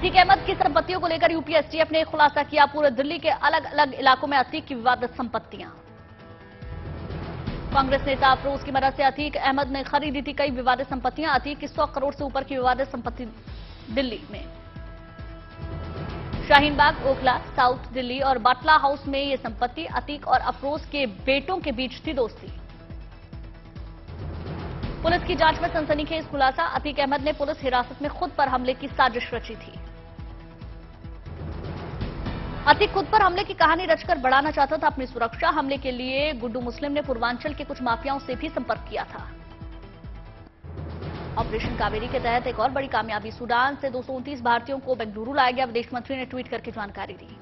अतीक अहमद की संपत्तियों को लेकर यूपी एसटीएफ ने खुलासा किया। पूरे दिल्ली के अलग अलग इलाकों में अतीक की विवादित संपत्तियां। कांग्रेस नेता अफरोज की मदद से अतीक अहमद ने खरीदी थी कई विवादित संपत्तियां। अतीक की 100 करोड़ से ऊपर की विवादित संपत्ति दिल्ली में। शाहीन बाग, ओखला, साउथ दिल्ली और बाटला हाउस में ये संपत्ति। अतीक और अफरोज के बेटों के बीच थी दोस्ती। पुलिस की जांच में सनसनीखेज खुलासा। अतीक अहमद ने पुलिस हिरासत में खुद पर हमले की साजिश रची थी। अतीक खुद पर हमले की कहानी रचकर बढ़ाना चाहता था अपनी सुरक्षा। हमले के लिए गुड्डू मुस्लिम ने पूर्वांचल के कुछ माफियाओं से भी संपर्क किया था। ऑपरेशन कावेरी के तहत एक और बड़ी कामयाबी। सूडान से 229 भारतीयों को बेंगलुरु लाया गया। विदेश मंत्री ने ट्वीट करके जानकारी दी।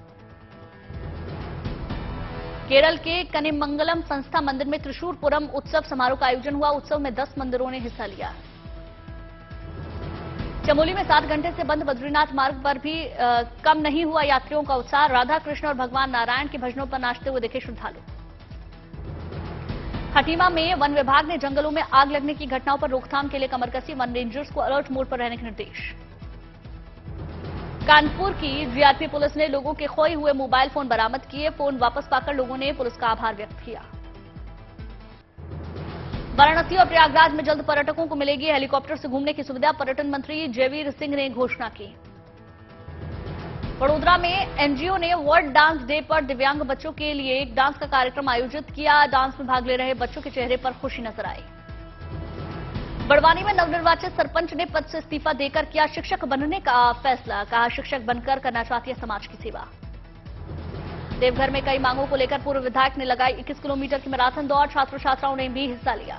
केरल के कनिमंगलम संस्था मंदिर में त्रिशूरपुरम उत्सव समारोह का आयोजन हुआ। उत्सव में 10 मंदिरों ने हिस्सा लिया। चमोली में 7 घंटे से बंद बद्रीनाथ मार्ग पर भी कम नहीं हुआ यात्रियों का उत्साह। राधा कृष्ण और भगवान नारायण के भजनों पर नाचते हुए दिखे श्रद्धालु। खटीमा में वन विभाग ने जंगलों में आग लगने की घटनाओं पर रोकथाम के लिए कमर कसी। वन रेंजर्स को अलर्ट मोड पर रहने के निर्देश। कानपुर की जीआरपी पुलिस ने लोगों के खोए हुए मोबाइल फोन बरामद किए। फोन वापस पाकर लोगों ने पुलिस का आभार व्यक्त किया। वाराणसी और प्रयागराज में जल्द पर्यटकों को मिलेगी हेलीकॉप्टर से घूमने की सुविधा। पर्यटन मंत्री जयवीर सिंह ने घोषणा की। वडोदरा में एनजीओ ने वर्ल्ड डांस डे पर दिव्यांग बच्चों के लिए एक डांस का कार्यक्रम आयोजित किया। डांस में भाग ले रहे बच्चों के चेहरे पर खुशी नजर आई। बड़वानी में नवनिर्वाचित सरपंच ने पद से इस्तीफा देकर किया शिक्षक बनने का फैसला। कहा शिक्षक बनकर करना चाहती है समाज की सेवा। देवघर में कई मांगों को लेकर पूर्व विधायक ने लगाई 21 किलोमीटर की मैराथन दौड़। छात्र छात्राओं ने भी हिस्सा लिया।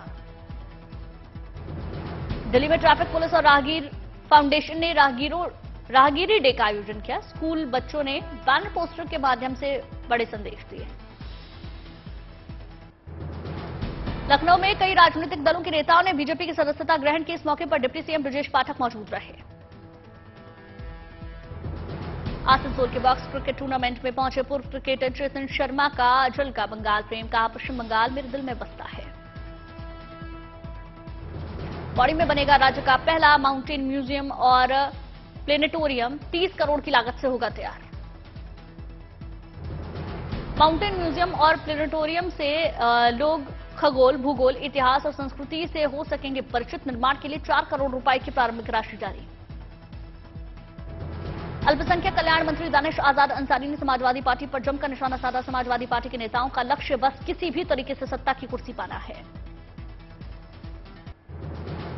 दिल्ली में ट्रैफिक पुलिस और राहगीर फाउंडेशन ने राहगीरी डे का आयोजन किया। स्कूल बच्चों ने बैनर पोस्टर के माध्यम से बड़े संदेश दिए। लखनऊ में कई राजनीतिक दलों के नेताओं ने बीजेपी की सदस्यता ग्रहण की। इस मौके पर डिप्टी सीएम ब्रजेश पाठक मौजूद रहे। आसनसोल के बॉक्स क्रिकेट टूर्नामेंट में पहुंचे पूर्व क्रिकेटर चेतन शर्मा का झलका बंगाल प्रेम। कहा पश्चिम बंगाल मेरे दिल में बसता है। पौड़ी में बनेगा राज्य का पहला माउंटेन म्यूजियम और प्लेनेटोरियम। 30 करोड़ की लागत से होगा तैयार। माउंटेन म्यूजियम और प्लेनेटोरियम से लोग खगोल, भूगोल, इतिहास और संस्कृति से हो सकेंगे परिचित। निर्माण के लिए 4 करोड़ रुपए की प्रारंभिक राशि जारी। अल्पसंख्यक कल्याण मंत्री दानिश आजाद अंसारी ने समाजवादी पार्टी पर जमकर निशाना साधा। समाजवादी पार्टी के नेताओं का लक्ष्य बस किसी भी तरीके से सत्ता की कुर्सी पाना है।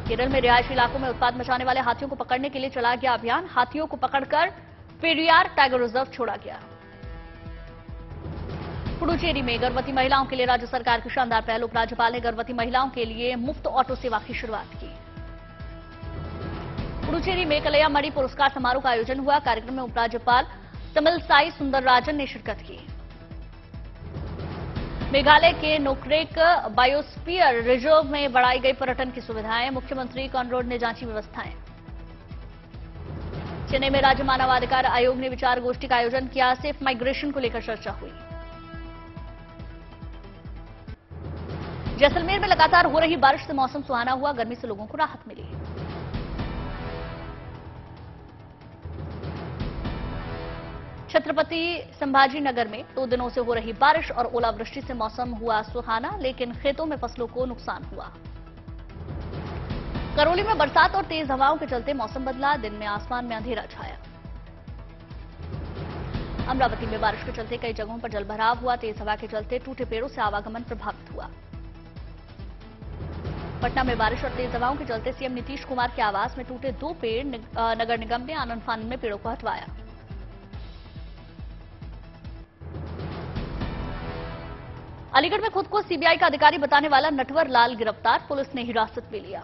केरल में रिहायशी इलाकों में उत्पात मचाने वाले हाथियों को पकड़ने के लिए चलाया गया अभियान। हाथियों को पकड़कर पेरियार टाइगर रिजर्व छोड़ा गया। पुडुचेरी में गर्भवती महिलाओं के लिए राज्य सरकार की शानदार पहल। उपराज्यपाल ने गर्भवती महिलाओं के लिए मुफ्त ऑटो सेवा की शुरुआत की। पुडुचेरी में कलैयामणि पुरस्कार समारोह का आयोजन हुआ। कार्यक्रम में उपराज्यपाल तमिलसाई सुंदरराजन ने शिरकत की। मेघालय के नोकरेक बायोस्फीयर रिजर्व में बढ़ाई गई पर्यटन की सुविधाएं। मुख्यमंत्री कॉनरोड ने जांची व्यवस्थाएं। चेन्नई में राज्य मानवाधिकार आयोग ने विचार गोष्ठी का आयोजन किया। सेफ माइग्रेशन को लेकर चर्चा हुई। जैसलमेर में लगातार हो रही बारिश से मौसम सुहाना हुआ। गर्मी से लोगों को राहत मिली। छत्रपति संभाजी नगर में 2 दिनों से हो रही बारिश और ओलावृष्टि से मौसम हुआ सुहाना, लेकिन खेतों में फसलों को नुकसान हुआ। करौली में बरसात और तेज हवाओं के चलते मौसम बदला। दिन में आसमान में अंधेरा छाया। अमरावती में बारिश के चलते कई जगहों पर जलभराव हुआ। तेज हवा के चलते टूटे पेड़ों से आवागमन प्रभावित हुआ। पटना में बारिश और तेज हवाओं के चलते सीएम नीतीश कुमार के आवास में टूटे 2 पेड़। नगर निगम ने आनन फानन में पेड़ों को हटवाया। अलीगढ़ में खुद को सीबीआई का अधिकारी बताने वाला नटवर लाल गिरफ्तार। पुलिस ने हिरासत में लिया।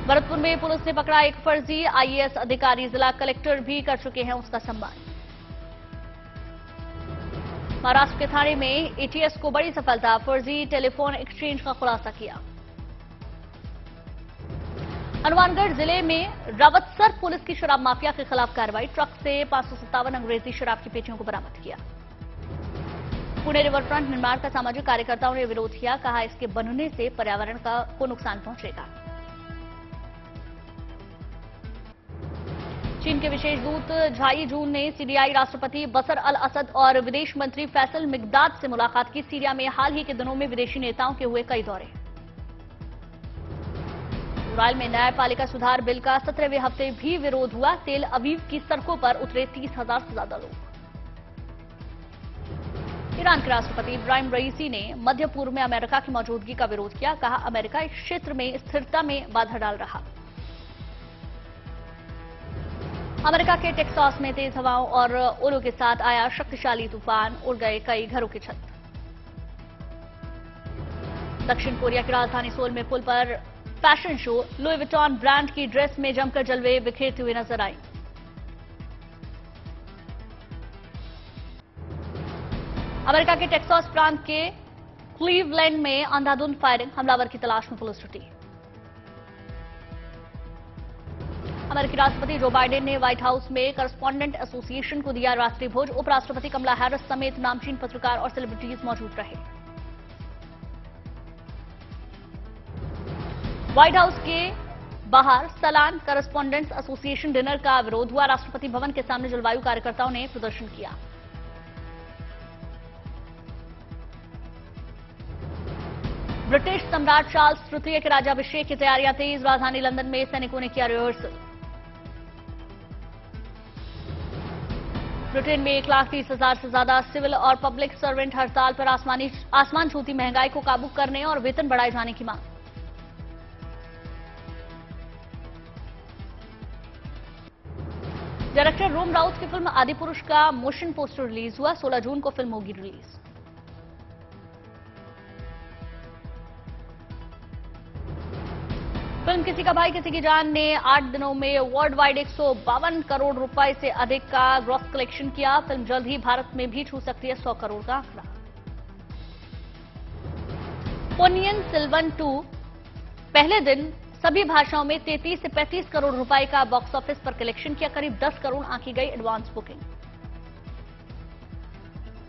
भरतपुर में पुलिस ने पकड़ा एक फर्जी आईएएस अधिकारी। जिला कलेक्टर भी कर चुके हैं उसका सम्मान। महाराष्ट्र के थाने में एटीएस को बड़ी सफलता। फर्जी टेलीफोन एक्सचेंज का खुलासा किया। हनुमानगढ़ जिले में रावतसर पुलिस की शराब माफिया के खिलाफ कार्रवाई। ट्रक से 557 अंग्रेजी शराब की पेटियों को बरामद किया। पुणे रिवर फ्रंट निर्माण का सामाजिक कार्यकर्ताओं ने विरोध किया। कहा इसके बनने से पर्यावरण को नुकसान पहुंचेगा। चीन के विशेष दूत झाई जून ने सीरियाई राष्ट्रपति बशर अल असद और विदेश मंत्री फैसल मिकदाद से मुलाकात की। सीरिया में हाल ही के दिनों में विदेशी नेताओं के हुए कई दौरे। इसराइल में न्यायपालिका सुधार बिल का 17वें हफ्ते भी विरोध हुआ। तेल अवीव की सड़कों पर उतरे 30,000 से ज्यादा लोग। ईरान के राष्ट्रपति इब्राहिम रईसी ने मध्य पूर्व में अमेरिका की मौजूदगी का विरोध किया। कहा, अमेरिका इस क्षेत्र में स्थिरता में बाधा डाल रहा। अमेरिका के टेक्सास में तेज हवाओं और ओलों के साथ आया शक्तिशाली तूफान, उड़ गए कई घरों की छत। दक्षिण कोरिया की राजधानी सोल में पुल पर fashion show, Louis Vuitton brand की ड्रेस में जमकर जलवे बिखेरती हुई नजर आई। अमेरिका के टेक्सास प्रांत के क्लीवलैंड में अंधाधुंध फायरिंग, हमलावर की तलाश में पुलिस जुटी। अमेरिकी राष्ट्रपति जो बाइडेन ने व्हाइट हाउस में करस्पॉन्डेंट एसोसिएशन को दिया राष्ट्रीय भोज। उपराष्ट्रपति कमला हैरिस समेत नामचीन पत्रकार और सेलिब्रिटीज मौजूद रहे। व्हाइट हाउस के बाहर सलान करस्पॉन्डेंट्स एसोसिएशन डिनर का विरोध हुआ। राष्ट्रपति भवन के सामने जलवायु कार्यकर्ताओं ने प्रदर्शन किया। ब्रिटिश सम्राट चार्ल्स तृतीय के राज्याभिषेक की तैयारियां तेज। राजधानी लंदन में सैनिकों ने किया रिहर्सल। ब्रिटेन में 1,30,000 से ज्यादा सिविल और पब्लिक सर्वेंट हड़ताल पर आसमान छूती महंगाई को काबू करने और वेतन बढ़ाए जाने की मांग। डायरेक्टर रोम राउत की फिल्म आदिपुरुष का मोशन पोस्टर रिलीज हुआ। 16 जून को फिल्म होगी रिलीज। फिल्म किसी का भाई किसी की जान ने 8 दिनों में वर्ल्ड वाइड 152 करोड़ रुपए से अधिक का ग्रॉस कलेक्शन किया। फिल्म जल्द ही भारत में भी छू सकती है 100 करोड़ का आंकड़ा। पोन्नियिन सेल्वन 2 पहले दिन सभी भाषाओं में 33 से 35 करोड़ रुपए का बॉक्स ऑफिस पर कलेक्शन किया। करीब 10 करोड़ आंकी गई एडवांस बुकिंग।